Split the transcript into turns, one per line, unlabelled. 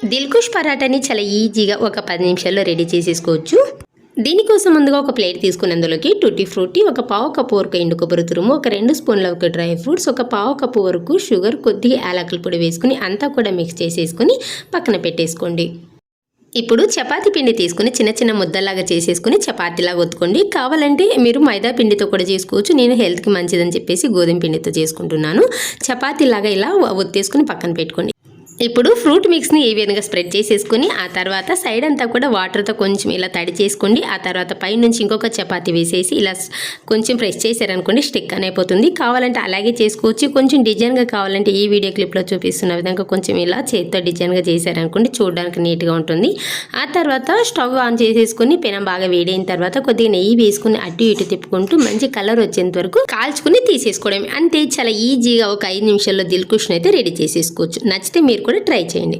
దిల్కుష్ పరాటాని చాలా ఈజీగా ఒక 10 నిమిషాల్లో రెడీ చేసేసుకోవచ్చు. దీనికోసం ముందుగా ఒక ప్లేట్ తీసుకుని అందులోకి టూటీ ఫ్రూటీ, ఒక పావు కప్పు వరకు ఎండు కొబ్బరి తురుము, ఒక 2 స్పూన్ల వరకు డ్రై ఫ్రూట్స్, ఒక పావు కప్పు వరకు షుగర్, కొద్దిగా యాలకుల పొడి వేసుకుని అంతా కూడా మిక్స్ చేసేసుకుని పక్కన పెట్టేసుకోండి. ఇప్పుడు చపాతీ పిండి తీసుకుని చిన్న చిన్న ముద్దలాగా చేసేసుకుని చపాతీలాగా ఒత్తుకోండి. కావాలంటే మీరు మైదా పిండితో కూడా చేసుకోవచ్చు. నేను హెల్త్కి మంచిదని చెప్పేసి గోధుమ పిండితో చేసుకుంటున్నాను. చపాతీలాగా ఇలా ఒత్తేసుకుని పక్కన పెట్టుకోండి. ఇప్పుడు ఫ్రూట్ మిక్స్ని ఈ విధంగా స్ప్రెడ్ చేసేసుకుని ఆ తర్వాత సైడ్ అంతా కూడా వాటర్తో కొంచెం ఇలా తడి చేసుకోండి. ఆ తర్వాత పైనుంచి ఇంకొక చపాతీ వేసేసి ఇలా కొంచెం ప్రెస్ చేశారనుకోండి స్టిక్ అయిపోతుంది. కావాలంటే అలాగే చేసుకోవచ్చు. కొంచెం డిజైన్గా కావాలంటే ఈ వీడియో క్లిప్లో చూపిస్తున్న విధంగా కొంచెం ఇలా చేతితో డిజైన్గా చేశారనుకోండి చూడడానికి నీట్గా ఉంటుంది. ఆ తర్వాత స్టవ్ ఆన్ చేసేసుకుని పెనం బాగా వేడైన తర్వాత కొద్దిగా నెయ్యి వేసుకుని అటు ఇటు తిప్పుకుంటూ మంచి కలర్ వచ్చేంత వరకు కాల్చుకుని తీసేసుకోవడం. అంతే, చాలా ఈజీగా ఒక 5 నిమిషాల్లో దిల్కుష్ని అయితే రెడీ చేసేసుకోవచ్చు. నచ్చితే మీరు కూడా ట్రై చేయండి.